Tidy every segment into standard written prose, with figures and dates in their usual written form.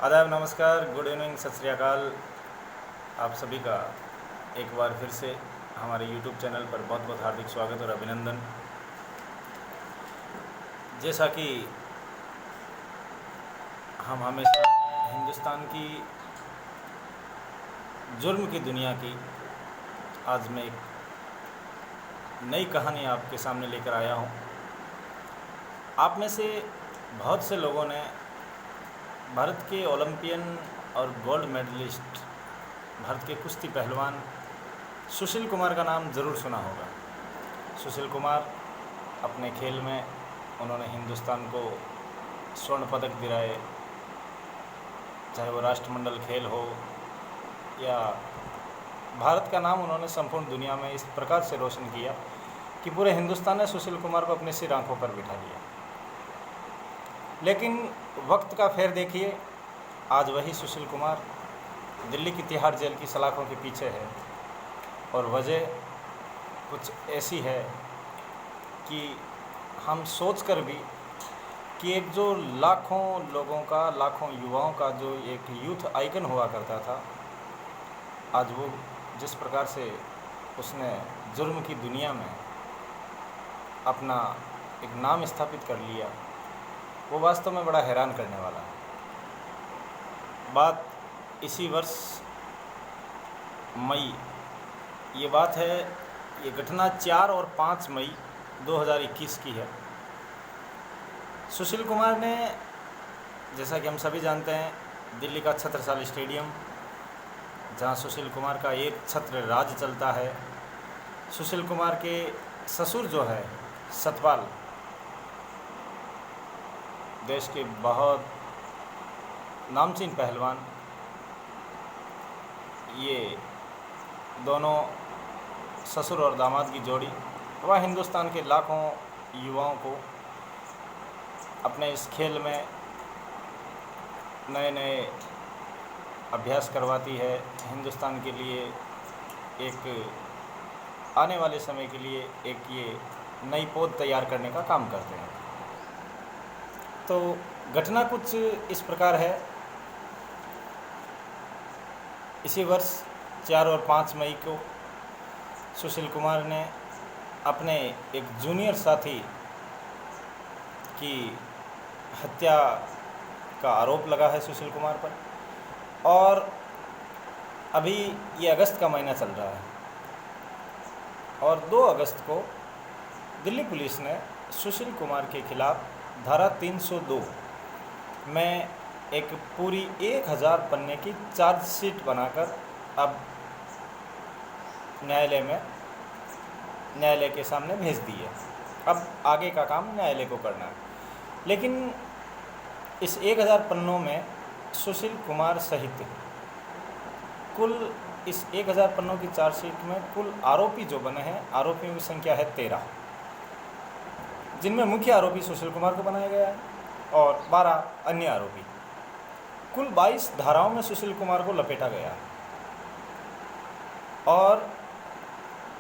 आदाब, नमस्कार, good evening, सत श्री अकाल। आप सभी का एक बार फिर से हमारे YouTube चैनल पर बहुत बहुत हार्दिक स्वागत और अभिनंदन। जैसा कि हम हमेशा हिंदुस्तान की जुर्म की दुनिया की आज मैं एक नई कहानी आपके सामने लेकर आया हूँ। आप में से बहुत से लोगों ने भारत के ओलंपियन और गोल्ड मेडलिस्ट, भारत के कुश्ती पहलवान सुशील कुमार का नाम ज़रूर सुना होगा। सुशील कुमार अपने खेल में उन्होंने हिंदुस्तान को स्वर्ण पदक दिलाए, चाहे वो राष्ट्रमंडल खेल हो या भारत का नाम उन्होंने संपूर्ण दुनिया में इस प्रकार से रोशन किया कि पूरे हिंदुस्तान ने सुशील कुमार को अपने सिर आंखों पर बिठा लिया। लेकिन वक्त का फेर देखिए, आज वही सुशील कुमार दिल्ली की तिहाड़ जेल की सलाखों के पीछे है और वजह कुछ ऐसी है कि हम सोचकर भी कि एक जो लाखों लोगों का, लाखों युवाओं का जो एक यूथ आइकन हुआ करता था, आज वो जिस प्रकार से उसने जुर्म की दुनिया में अपना एक नाम स्थापित कर लिया, वो वास्तव में बड़ा हैरान करने वाला है। बात इसी वर्ष मई, ये बात है, ये घटना 4 और 5 मई 2021 की है। सुशील कुमार ने, जैसा कि हम सभी जानते हैं, दिल्ली का छत्रसाल स्टेडियम, जहां सुशील कुमार का एक छत्र राज चलता है, सुशील कुमार के ससुर जो है सतपाल, देश के बहुत नामचीन पहलवान, ये दोनों ससुर और दामाद की जोड़ी वह हिंदुस्तान के लाखों युवाओं को अपने इस खेल में नए नए अभ्यास करवाती है। हिंदुस्तान के लिए एक आने वाले समय के लिए एक ये नई पौध तैयार करने का काम करते हैं। तो घटना कुछ इस प्रकार है। इसी वर्ष 4 और 5 मई को सुशील कुमार ने अपने एक जूनियर साथी की हत्या का आरोप लगा है सुशील कुमार पर, और अभी ये अगस्त का महीना चल रहा है और 2 अगस्त को दिल्ली पुलिस ने सुशील कुमार के खिलाफ धारा 302 में एक पूरी 1000 पन्ने की चार्जशीट बनाकर अब न्यायालय के सामने भेज दी है। अब आगे का काम न्यायालय को करना है। लेकिन इस 1000 पन्नों में सुशील कुमार सहित कुल इस 1000 पन्नों की चार्जशीट में कुल आरोपी जो बने हैं, आरोपियों की संख्या है 13, जिनमें मुख्य आरोपी सुशील कुमार को बनाया गया है और 12 अन्य आरोपी। कुल 22 धाराओं में सुशील कुमार को लपेटा गया है। और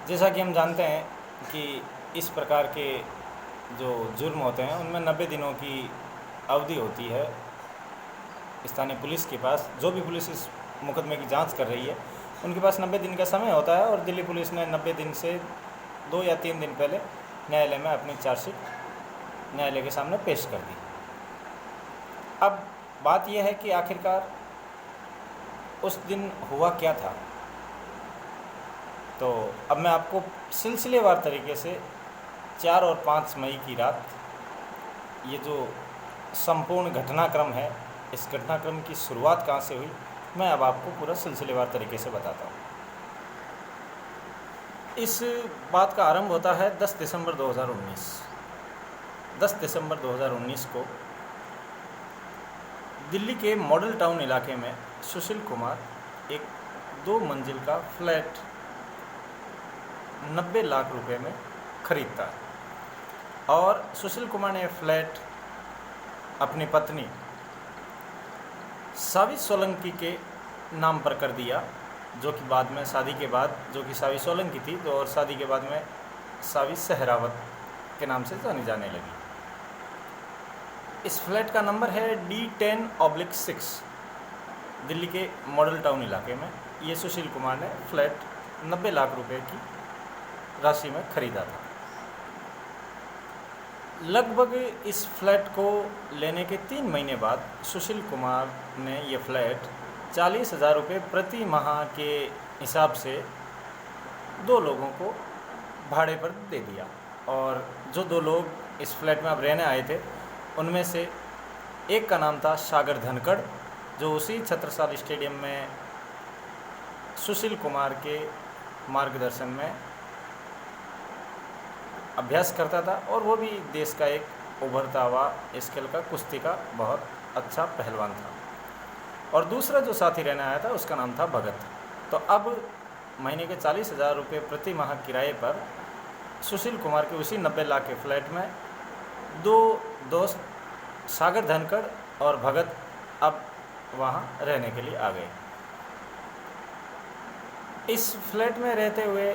जैसा कि हम जानते हैं कि इस प्रकार के जो जुर्म होते हैं उनमें 90 दिनों की अवधि होती है स्थानीय पुलिस के पास। जो भी पुलिस इस मुकदमे की जांच कर रही है उनके पास 90 दिन का समय होता है, और दिल्ली पुलिस ने 90 दिन से 2 या 3 दिन पहले न्यायालय में अपनी चार्जशीट न्यायालय के सामने पेश कर दी। अब बात यह है कि आखिरकार उस दिन हुआ क्या था। तो अब मैं आपको सिलसिलेवार तरीके से 4 और 5 मई की रात, ये जो संपूर्ण घटनाक्रम है, इस घटनाक्रम की शुरुआत कहाँ से हुई, मैं अब आपको पूरा सिलसिलेवार तरीके से बताता हूँ। इस बात का आरंभ होता है 10 दिसंबर 2019। 10 दिसंबर 2019 को दिल्ली के मॉडल टाउन इलाके में सुशील कुमार एक 2 मंजिल का फ्लैट 90 लाख रुपए में खरीदता है। और सुशील कुमार ने फ्लैट अपनी पत्नी सावी सोलंकी के नाम पर कर दिया, जो कि बाद में शादी के बाद, जो कि सावी सोलंकी थी, तो और शादी के बाद में सावी सहरावत के नाम से जानी जाने लगी। इस फ्लैट का नंबर है D10/6। दिल्ली के मॉडल टाउन इलाके में ये सुशील कुमार ने फ्लैट 90 लाख रुपए की राशि में खरीदा था। लगभग इस फ्लैट को लेने के 3 महीने बाद सुशील कुमार ने ये फ्लैट 40,000 रुपये प्रति माह के हिसाब से 2 लोगों को भाड़े पर दे दिया। और जो 2 लोग इस फ्लैट में अब रहने आए थे उनमें से एक का नाम था सागर धनखड़, जो उसी छत्रसाल स्टेडियम में सुशील कुमार के मार्गदर्शन में अभ्यास करता था और वो भी देश का एक उभरता हुआ स्केल का कुश्ती का बहुत अच्छा पहलवान था। और दूसरा जो साथी रहने आया था उसका नाम था भगत। तो अब महीने के 40,000 रुपये प्रति माह किराए पर सुशील कुमार के उसी 90 लाख के फ्लैट में 2 दोस्त सागर धनखड़ और भगत अब वहाँ रहने के लिए आ गए। इस फ्लैट में रहते हुए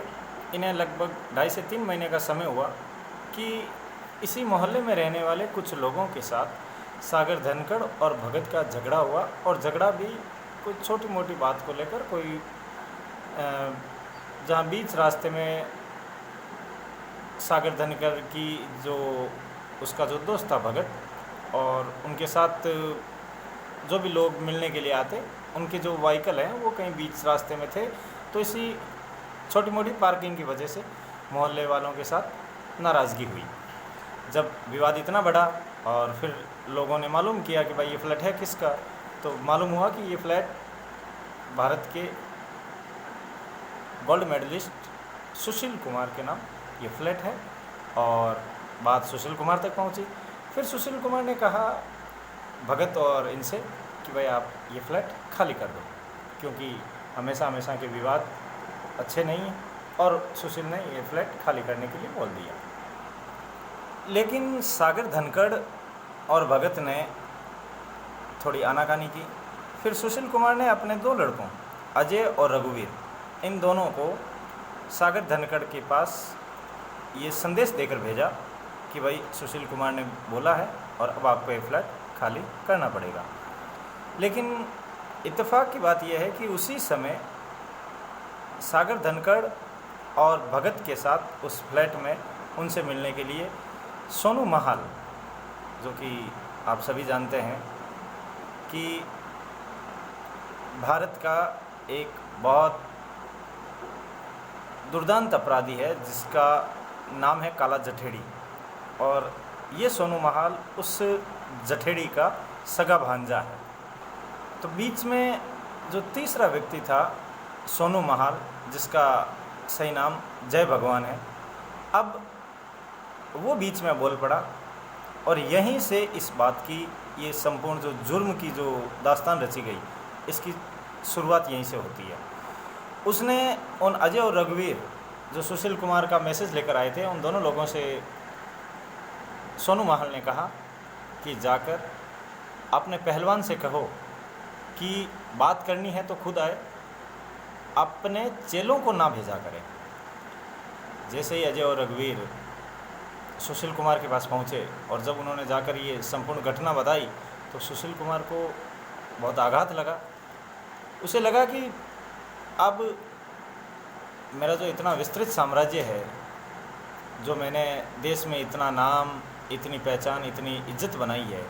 इन्हें लगभग 2.5 से 3 महीने का समय हुआ कि इसी मोहल्ले में रहने वाले कुछ लोगों के साथ सागर धनखड़ और भगत का झगड़ा हुआ। और झगड़ा भी कोई छोटी मोटी बात को लेकर, कोई जहाँ बीच रास्ते में सागर धनखड़ की जो उसका जो दोस्त था भगत और उनके साथ जो भी लोग मिलने के लिए आते, उनके जो व्हीकल हैं वो कहीं बीच रास्ते में थे। तो इसी छोटी मोटी पार्किंग की वजह से मोहल्ले वालों के साथ नाराज़गी हुई। जब विवाद इतना बढ़ा और फिर लोगों ने मालूम किया कि भाई ये फ्लैट है किसका, तो मालूम हुआ कि ये फ्लैट भारत के गोल्ड मेडलिस्ट सुशील कुमार के नाम ये फ्लैट है। और बात सुशील कुमार तक पहुंची। फिर सुशील कुमार ने कहा भगत और इनसे कि भाई आप ये फ्लैट खाली कर दो, क्योंकि हमेशा हमेशा के विवाद अच्छे नहीं हैं। और सुशील ने ये फ्लैट खाली करने के लिए बोल दिया। लेकिन सागर धनखड़ और भगत ने थोड़ी आनाकानी की। फिर सुशील कुमार ने अपने 2 लड़कों अजय और रघुवीर, इन दोनों को सागर धनखड़ के पास ये संदेश देकर भेजा कि भाई सुशील कुमार ने बोला है और अब आपको ये फ्लैट खाली करना पड़ेगा। लेकिन इत्तेफाक की बात यह है कि उसी समय सागर धनखड़ और भगत के साथ उस फ्लैट में उनसे मिलने के लिए सोनू महाल, जो कि आप सभी जानते हैं कि भारत का एक बहुत दुर्दांत अपराधी है जिसका नाम है काला जठेड़ी। और ये सोनू महाल उस जठेड़ी का सगा भांजा है। तो बीच में जो तीसरा व्यक्ति था सोनू महाल, जिसका सही नाम जय भगवान है, अब वो बीच में बोल पड़ा। और यहीं से इस बात की, ये संपूर्ण जो जुर्म की जो दास्तान रची गई, इसकी शुरुआत यहीं से होती है। उसने उन अजय और रघुवीर जो सुशील कुमार का मैसेज लेकर आए थे, उन दोनों लोगों से सोनू महाल ने कहा कि जाकर अपने पहलवान से कहो कि बात करनी है तो खुद आए, अपने चेलों को ना भेजा करें। जैसे ही अजय और रघुवीर सुशील कुमार के पास पहुँचे और जब उन्होंने जाकर ये संपूर्ण घटना बताई तो सुशील कुमार को बहुत आघात लगा। उसे लगा कि अब मेरा जो इतना विस्तृत साम्राज्य है, जो मैंने देश में इतना नाम, इतनी पहचान, इतनी इज्जत बनाई है,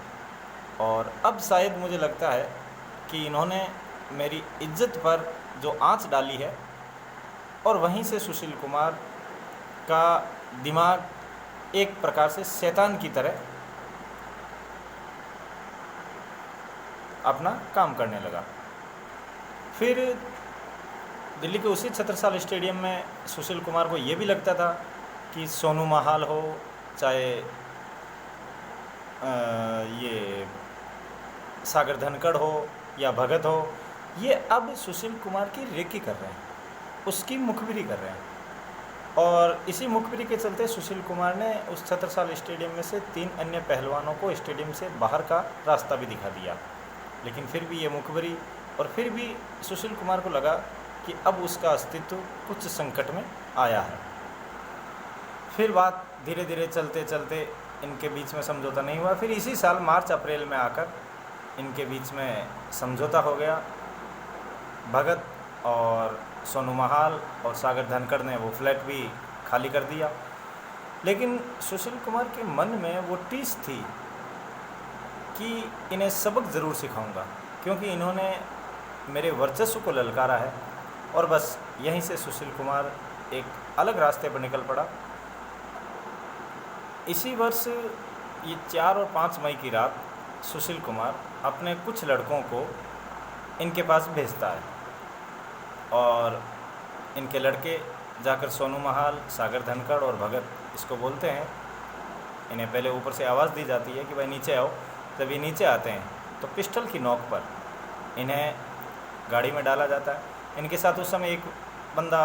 और अब शायद मुझे लगता है कि इन्होंने मेरी इज्जत पर जो आंच डाली है। और वहीं से सुशील कुमार का दिमाग एक प्रकार से शैतान की तरह अपना काम करने लगा। फिर दिल्ली के उसी छत्रसाल स्टेडियम में सुशील कुमार को ये भी लगता था कि सोनू महाल हो, चाहे ये सागर धनखड़ हो या भगत हो, ये अब सुशील कुमार की रेकी कर रहे हैं, उसकी मुखबिरी कर रहे हैं। और इसी मुखबिरी के चलते सुशील कुमार ने उस छत्रसाल स्टेडियम में से 3 अन्य पहलवानों को स्टेडियम से बाहर का रास्ता भी दिखा दिया। लेकिन फिर भी ये मुखबिरी, और फिर भी सुशील कुमार को लगा कि अब उसका अस्तित्व कुछ संकट में आया है। फिर बात धीरे धीरे चलते चलते इनके बीच में समझौता नहीं हुआ। फिर इसी साल मार्च अप्रैल में आकर इनके बीच में समझौता हो गया भगत और सोनू महाल और सागर धनखड़ ने वो फ्लैट भी खाली कर दिया। लेकिन सुशील कुमार के मन में वो टीस थी कि इन्हें सबक ज़रूर सिखाऊंगा, क्योंकि इन्होंने मेरे वर्चस्व को ललकारा है। और बस यहीं से सुशील कुमार एक अलग रास्ते पर निकल पड़ा। इसी वर्ष ये 4 और 5 मई की रात सुशील कुमार अपने कुछ लड़कों को इनके पास भेजता है और इनके लड़के जाकर सोनू महाल, सागर धनखड़ और भगत इसको बोलते हैं। इन्हें पहले ऊपर से आवाज़ दी जाती है कि भाई नीचे आओ। जब ये नीचे आते हैं तो पिस्टल की नोक पर इन्हें गाड़ी में डाला जाता है। इनके साथ उस समय एक बंदा,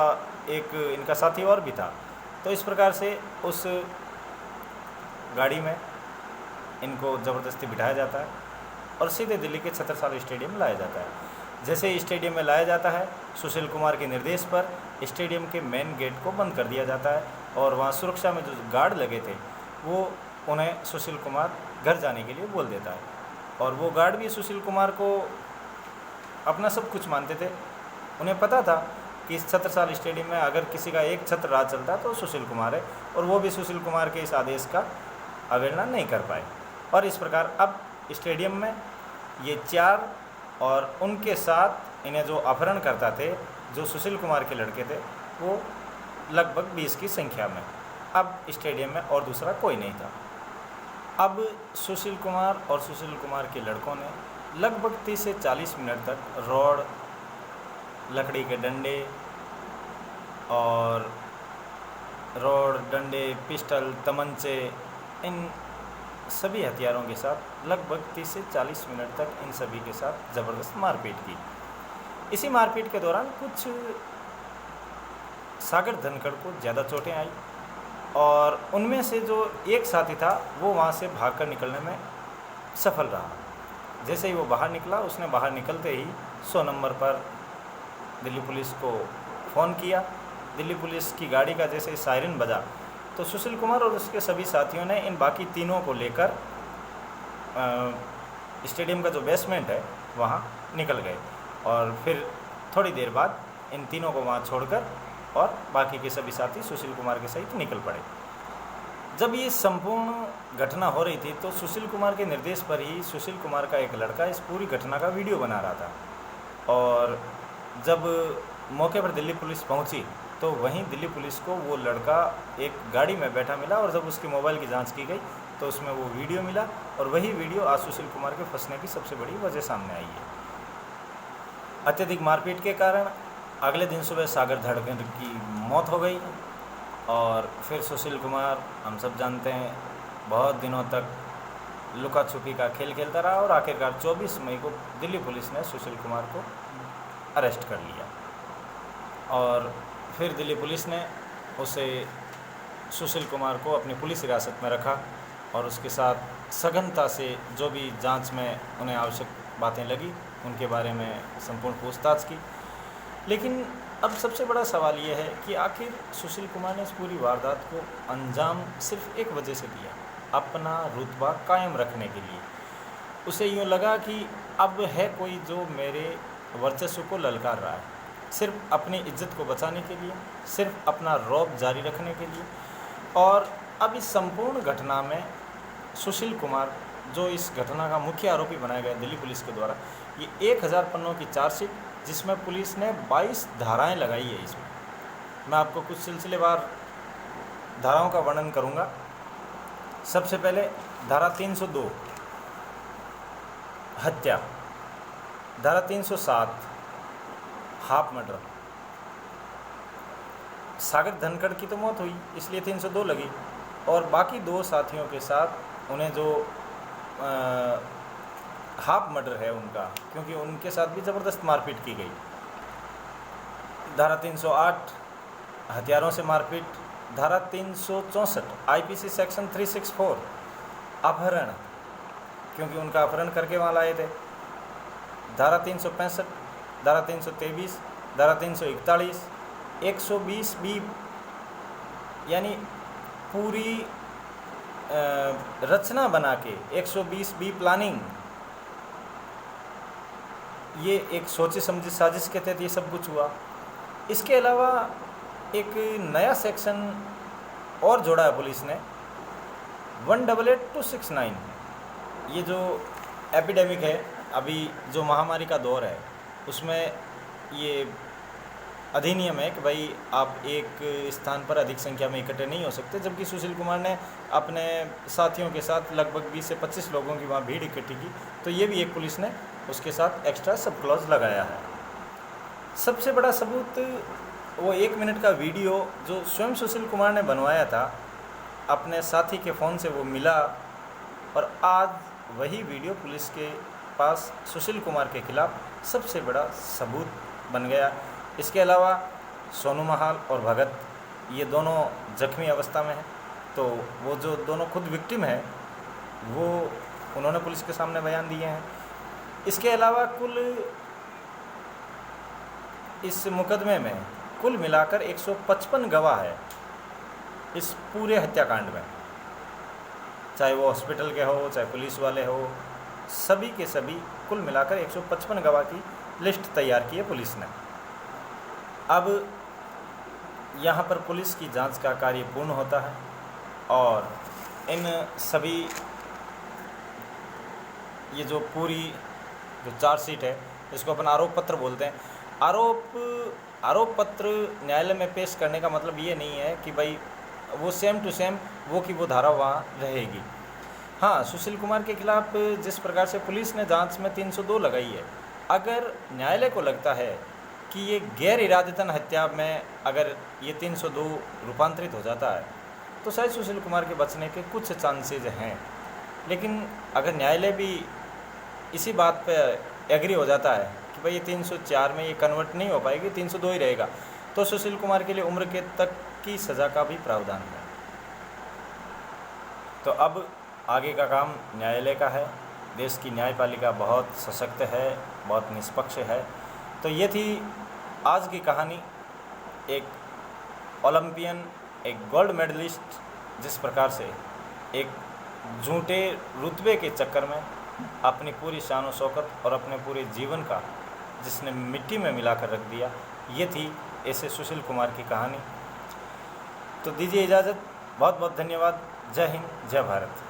एक इनका साथी और भी था। तो इस प्रकार से उस गाड़ी में इनको ज़बरदस्ती बिठाया जाता है और सीधे दिल्ली के छत्रसाल स्टेडियम लाया जाता है। जैसे ही स्टेडियम में लाया जाता है, सुशील कुमार के निर्देश पर स्टेडियम के मेन गेट को बंद कर दिया जाता है और वहाँ सुरक्षा में जो गार्ड लगे थे वो उन्हें सुशील कुमार घर जाने के लिए बोल देता है। और वो गार्ड भी सुशील कुमार को अपना सब कुछ मानते थे। उन्हें पता था कि इस छत्रसाल स्टेडियम में अगर किसी का एक छत्र राह चलता तो सुशील कुमार है, और वो भी सुशील कुमार के इस आदेश का अवहेलना नहीं कर पाए। और इस प्रकार अब स्टेडियम में ये 4 और उनके साथ इन्हें जो अपहरण करता थे, जो सुशील कुमार के लड़के थे, वो लगभग 20 की संख्या में। अब स्टेडियम में और दूसरा कोई नहीं था। अब सुशील कुमार और सुशील कुमार के लड़कों ने लगभग 30 से 40 मिनट तक रॉड, लकड़ी के डंडे और रॉड, डंडे, पिस्टल, तमंचे, इन सभी हथियारों के साथ लगभग 30 से 40 मिनट तक इन सभी के साथ ज़बरदस्त मारपीट की। इसी मारपीट के दौरान कुछ सागर धनखड़ को ज़्यादा चोटें आई और उनमें से जो एक साथी था वो वहाँ से भागकर निकलने में सफल रहा। जैसे ही वो बाहर निकला, उसने बाहर निकलते ही 100 नंबर पर दिल्ली पुलिस को फ़ोन किया। दिल्ली पुलिस की गाड़ी का जैसे सायरन बजा तो सुशील कुमार और उसके सभी साथियों ने इन बाकी तीनों को लेकर स्टेडियम का जो बेसमेंट है वहाँ निकल गए और फिर थोड़ी देर बाद इन तीनों को वहाँ छोड़कर और बाकी के सभी साथी सुशील कुमार के सहित निकल पड़े। जब ये संपूर्ण घटना हो रही थी तो सुशील कुमार के निर्देश पर ही सुशील कुमार का एक लड़का इस पूरी घटना का वीडियो बना रहा था। और जब मौके पर दिल्ली पुलिस पहुंची तो वहीं दिल्ली पुलिस को वो लड़का एक गाड़ी में बैठा मिला और जब उसके मोबाइल की जांच की गई तो उसमें वो वीडियो मिला और वही वीडियो आज सुशील कुमार के फंसने की सबसे बड़ी वजह सामने आई है। अत्यधिक मारपीट के कारण अगले दिन सुबह सागर धनखड़ की मौत हो गई और फिर सुशील कुमार, हम सब जानते हैं, बहुत दिनों तक लुका छुपी का खेल खेलता रहा और आखिरकार 24 मई को दिल्ली पुलिस ने सुशील कुमार को अरेस्ट कर लिया। और फिर दिल्ली पुलिस ने उसे, सुशील कुमार को अपनी पुलिस हिरासत में रखा और उसके साथ सघनता से जो भी जांच में उन्हें आवश्यक बातें लगी उनके बारे में संपूर्ण पूछताछ की। लेकिन अब सबसे बड़ा सवाल ये है कि आखिर सुशील कुमार ने इस पूरी वारदात को अंजाम सिर्फ एक वजह से दिया, अपना रुतबा कायम रखने के लिए। उसे यूँ लगा कि अब है कोई जो मेरे वर्चस्व को ललकार रहा है, सिर्फ अपनी इज्जत को बचाने के लिए, सिर्फ अपना रौब जारी रखने के लिए। और अब इस संपूर्ण घटना में सुशील कुमार, जो इस घटना का मुख्य आरोपी बनाया गया दिल्ली पुलिस के द्वारा, ये 1000 पन्नों की चार्जशीट, जिसमें पुलिस ने 22 धाराएं लगाई है। इसमें मैं आपको कुछ सिलसिलेवार धाराओं का वर्णन करूंगा। सबसे पहले धारा 302 हत्या, धारा 307 हाफ मर्डर। सागर धनखड़ की तो मौत हुई इसलिए 302 लगी और बाकी 2 साथियों के साथ उन्हें जो हाफ मर्डर है उनका, क्योंकि उनके साथ भी ज़बरदस्त मारपीट की गई। धारा 308 हथियारों से मारपीट, धारा 364 आईपीसी सेक्शन 364 अपहरण, क्योंकि उनका अपहरण करके वहाँ लाए थे। धारा 365, धारा 323, धारा 341, 120 बी, यानी पूरी रचना बना के 120 बी प्लानिंग, ये एक सोची समझी साजिश के तहत ये सब कुछ हुआ। इसके अलावा एक नया सेक्शन और जोड़ा है पुलिस ने, 188-269। ये जो एपिडेमिक है, अभी जो महामारी का दौर है, उसमें ये अधिनियम है कि भाई आप एक स्थान पर अधिक संख्या में इकट्ठे नहीं हो सकते, जबकि सुशील कुमार ने अपने साथियों के साथ लगभग 20 से 25 लोगों की वहाँ भीड़ इकट्ठी की, तो ये भी एक पुलिस ने उसके साथ एक्स्ट्रा सब क्लॉज लगाया है। सबसे बड़ा सबूत वो 1 मिनट का वीडियो जो स्वयं सुशील कुमार ने बनवाया था, अपने साथी के फ़ोन से वो मिला, और आज वही वीडियो पुलिस के पास सुशील कुमार के खिलाफ सबसे बड़ा सबूत बन गया। इसके अलावा सोनू महाल और भगत, ये दोनों जख्मी अवस्था में हैं, तो वो जो दोनों खुद विक्टिम हैं वो उन्होंने पुलिस के सामने बयान दिए हैं। इसके अलावा कुल इस मुकदमे में कुल मिलाकर 155 गवाह है इस पूरे हत्याकांड में, चाहे वो हॉस्पिटल के हो, चाहे पुलिस वाले हो, सभी के सभी कुल मिलाकर 155 गवाह की लिस्ट तैयार की है पुलिस ने। अब यहाँ पर पुलिस की जांच का कार्य पूर्ण होता है और इन सभी ये जो पूरी जो चार्जशीट है, इसको अपन आरोप पत्र बोलते हैं। आरोप पत्र न्यायालय में पेश करने का मतलब ये नहीं है कि भाई वो सेम टू सेम वो की वो धारा वहाँ रहेगी। हाँ, सुशील कुमार के खिलाफ जिस प्रकार से पुलिस ने जांच में 302 लगाई है, अगर न्यायालय को लगता है कि ये गैर इरादतन हत्या में अगर ये 302 रूपांतरित हो जाता है, तो शायद सुशील कुमार के बचने के कुछ चांसेज हैं। लेकिन अगर न्यायालय भी इसी बात पे एग्री हो जाता है कि भाई ये 304 में ये कन्वर्ट नहीं हो पाएगी, 302 ही रहेगा, तो सुशील कुमार के लिए उम्र के तक की सज़ा का भी प्रावधान है। तो अब आगे का काम न्यायालय का है। देश की न्यायपालिका बहुत सशक्त है, बहुत निष्पक्ष है। तो ये थी आज की कहानी, एक ओलंपियन, एक गोल्ड मेडलिस्ट जिस प्रकार से एक झूठे रुतबे के चक्कर में अपनी पूरी शान और शौकत और अपने पूरे जीवन का जिसने मिट्टी में मिलाकर रख दिया, ये थी ऐसे सुशील कुमार की कहानी। तो दीजिए इजाज़त, बहुत बहुत धन्यवाद। जय हिंद, जय भारत।